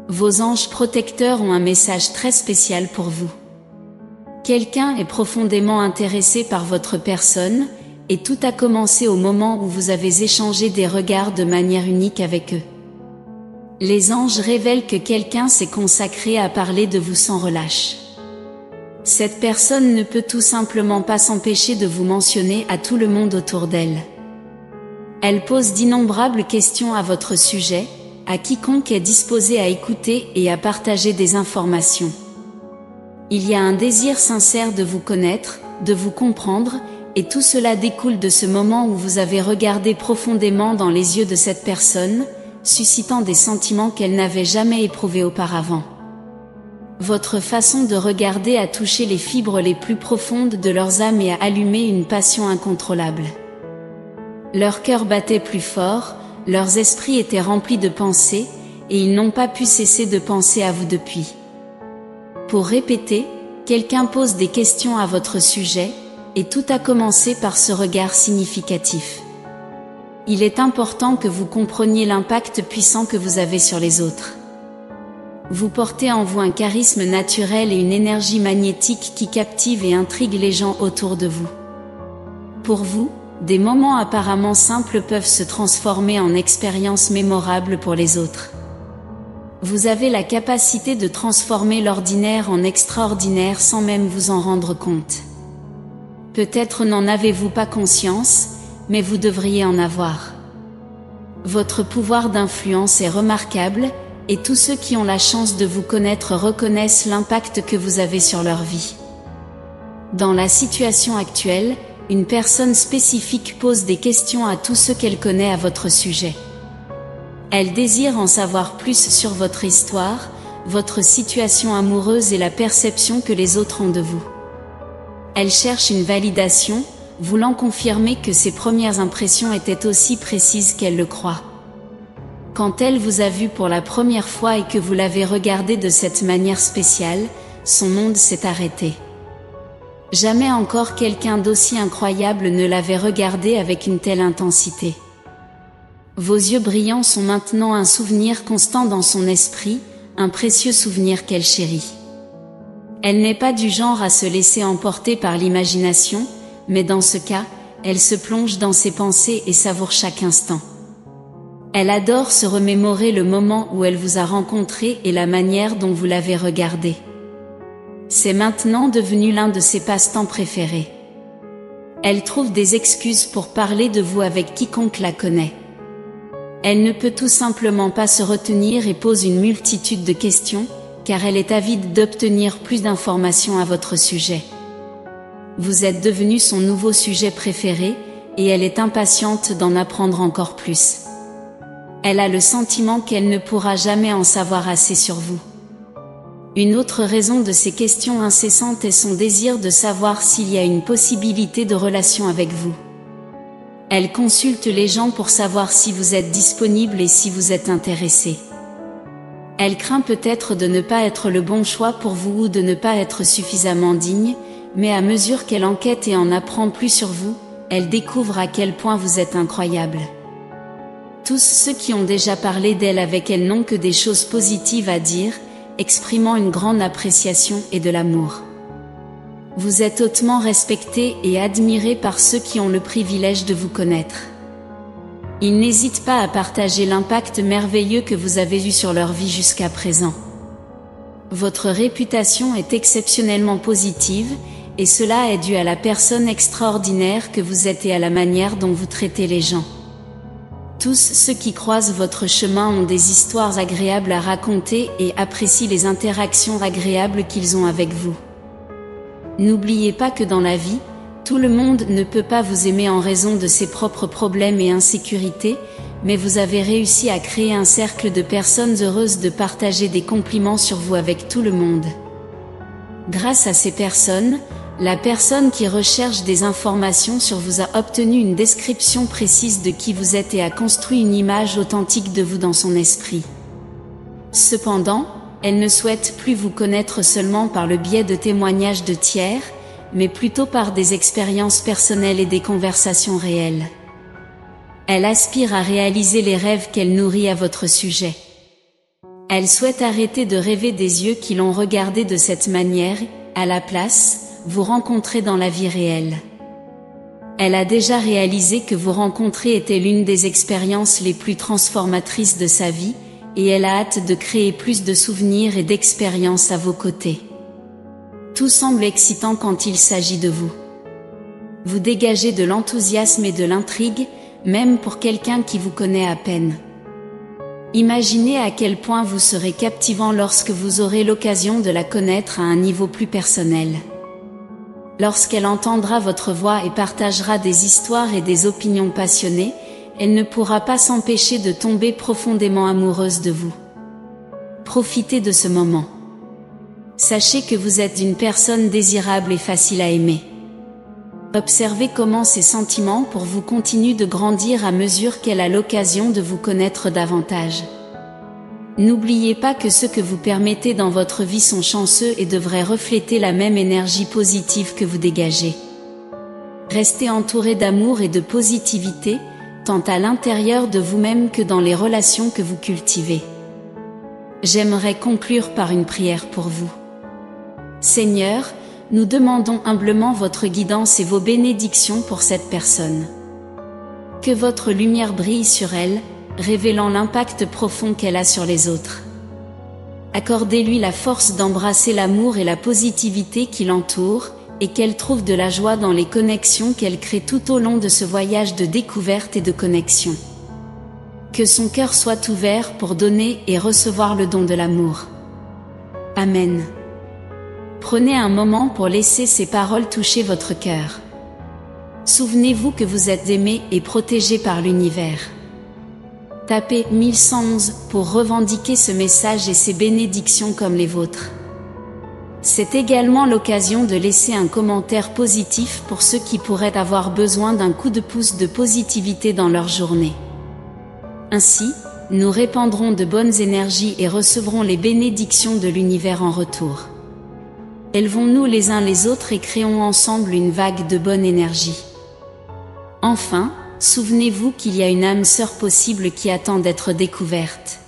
Vos anges protecteurs ont un message très spécial pour vous. Quelqu'un est profondément intéressé par votre personne, et tout a commencé au moment où vous avez échangé des regards de manière unique avec eux. Les anges révèlent que quelqu'un s'est consacré à parler de vous sans relâche. Cette personne ne peut tout simplement pas s'empêcher de vous mentionner à tout le monde autour d'elle. Elle pose d'innombrables questions à votre sujet, à quiconque est disposé à écouter et à partager des informations. Il y a un désir sincère de vous connaître, de vous comprendre, et tout cela découle de ce moment où vous avez regardé profondément dans les yeux de cette personne, suscitant des sentiments qu'elle n'avait jamais éprouvés auparavant. Votre façon de regarder a touché les fibres les plus profondes de leurs âmes et a allumé une passion incontrôlable. Leur cœur battait plus fort, leurs esprits étaient remplis de pensées, et ils n'ont pas pu cesser de penser à vous depuis. Pour répéter, quelqu'un pose des questions à votre sujet, et tout a commencé par ce regard significatif. Il est important que vous compreniez l'impact puissant que vous avez sur les autres. Vous portez en vous un charisme naturel et une énergie magnétique qui captive et intrigue les gens autour de vous. Pour vous, des moments apparemment simples peuvent se transformer en expériences mémorables pour les autres. Vous avez la capacité de transformer l'ordinaire en extraordinaire sans même vous en rendre compte. Peut-être n'en avez-vous pas conscience, mais vous devriez en avoir. Votre pouvoir d'influence est remarquable, et tous ceux qui ont la chance de vous connaître reconnaissent l'impact que vous avez sur leur vie. Dans la situation actuelle, une personne spécifique pose des questions à tous ceux qu'elle connaît à votre sujet. Elle désire en savoir plus sur votre histoire, votre situation amoureuse et la perception que les autres ont de vous. Elle cherche une validation, voulant confirmer que ses premières impressions étaient aussi précises qu'elle le croit. Quand elle vous a vu pour la première fois et que vous l'avez regardé de cette manière spéciale, son monde s'est arrêté. Jamais encore quelqu'un d'aussi incroyable ne l'avait regardé avec une telle intensité. Vos yeux brillants sont maintenant un souvenir constant dans son esprit, un précieux souvenir qu'elle chérit. Elle n'est pas du genre à se laisser emporter par l'imagination, mais dans ce cas, elle se plonge dans ses pensées et savoure chaque instant. Elle adore se remémorer le moment où elle vous a rencontré et la manière dont vous l'avez regardé. C'est maintenant devenu l'un de ses passe-temps préférés. Elle trouve des excuses pour parler de vous avec quiconque la connaît. Elle ne peut tout simplement pas se retenir et pose une multitude de questions, car elle est avide d'obtenir plus d'informations à votre sujet. Vous êtes devenu son nouveau sujet préféré, et elle est impatiente d'en apprendre encore plus. Elle a le sentiment qu'elle ne pourra jamais en savoir assez sur vous. Une autre raison de ces questions incessantes est son désir de savoir s'il y a une possibilité de relation avec vous. Elle consulte les gens pour savoir si vous êtes disponible et si vous êtes intéressé. Elle craint peut-être de ne pas être le bon choix pour vous ou de ne pas être suffisamment digne, mais à mesure qu'elle enquête et en apprend plus sur vous, elle découvre à quel point vous êtes incroyable. Tous ceux qui ont déjà parlé d'elle avec elle n'ont que des choses positives à dire, exprimant une grande appréciation et de l'amour. Vous êtes hautement respecté et admiré par ceux qui ont le privilège de vous connaître. Ils n'hésitent pas à partager l'impact merveilleux que vous avez eu sur leur vie jusqu'à présent. Votre réputation est exceptionnellement positive, et cela est dû à la personne extraordinaire que vous êtes et à la manière dont vous traitez les gens. Tous ceux qui croisent votre chemin ont des histoires agréables à raconter et apprécient les interactions agréables qu'ils ont avec vous. N'oubliez pas que dans la vie, tout le monde ne peut pas vous aimer en raison de ses propres problèmes et insécurités, mais vous avez réussi à créer un cercle de personnes heureuses de partager des compliments sur vous avec tout le monde. Grâce à ces personnes, la personne qui recherche des informations sur vous a obtenu une description précise de qui vous êtes et a construit une image authentique de vous dans son esprit. Cependant, elle ne souhaite plus vous connaître seulement par le biais de témoignages de tiers, mais plutôt par des expériences personnelles et des conversations réelles. Elle aspire à réaliser les rêves qu'elle nourrit à votre sujet. Elle souhaite arrêter de rêver des yeux qui l'ont regardé de cette manière, à la place, vous rencontrer dans la vie réelle. Elle a déjà réalisé que vous rencontrer était l'une des expériences les plus transformatrices de sa vie, et elle a hâte de créer plus de souvenirs et d'expériences à vos côtés. Tout semble excitant quand il s'agit de vous. Vous dégagez de l'enthousiasme et de l'intrigue, même pour quelqu'un qui vous connaît à peine. Imaginez à quel point vous serez captivant lorsque vous aurez l'occasion de la connaître à un niveau plus personnel. Lorsqu'elle entendra votre voix et partagera des histoires et des opinions passionnées, elle ne pourra pas s'empêcher de tomber profondément amoureuse de vous. Profitez de ce moment. Sachez que vous êtes une personne désirable et facile à aimer. Observez comment ces sentiments pour vous continuent de grandir à mesure qu'elle a l'occasion de vous connaître davantage. N'oubliez pas que ceux que vous permettez dans votre vie sont chanceux et devraient refléter la même énergie positive que vous dégagez. Restez entouré d'amour et de positivité, tant à l'intérieur de vous-même que dans les relations que vous cultivez. J'aimerais conclure par une prière pour vous. Seigneur, nous demandons humblement votre guidance et vos bénédictions pour cette personne. Que votre lumière brille sur elle, révélant l'impact profond qu'elle a sur les autres. Accordez-lui la force d'embrasser l'amour et la positivité qui l'entourent, et qu'elle trouve de la joie dans les connexions qu'elle crée tout au long de ce voyage de découverte et de connexion. Que son cœur soit ouvert pour donner et recevoir le don de l'amour. Amen. Prenez un moment pour laisser ces paroles toucher votre cœur. Souvenez-vous que vous êtes aimé et protégé par l'univers. Tapez 1111 pour revendiquer ce message et ses bénédictions comme les vôtres. C'est également l'occasion de laisser un commentaire positif pour ceux qui pourraient avoir besoin d'un coup de pouce de positivité dans leur journée. Ainsi, nous répandrons de bonnes énergies et recevrons les bénédictions de l'univers en retour. Élevons-nous les uns les autres et créons ensemble une vague de bonne énergie. Enfin, souvenez-vous qu'il y a une âme sœur possible qui attend d'être découverte.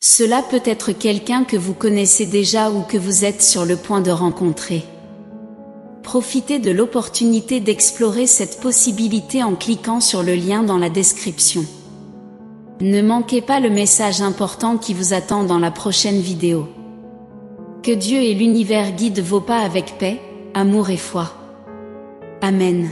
Cela peut être quelqu'un que vous connaissez déjà ou que vous êtes sur le point de rencontrer. Profitez de l'opportunité d'explorer cette possibilité en cliquant sur le lien dans la description. Ne manquez pas le message important qui vous attend dans la prochaine vidéo. Que Dieu et l'univers guident vos pas avec paix, amour et foi. Amen.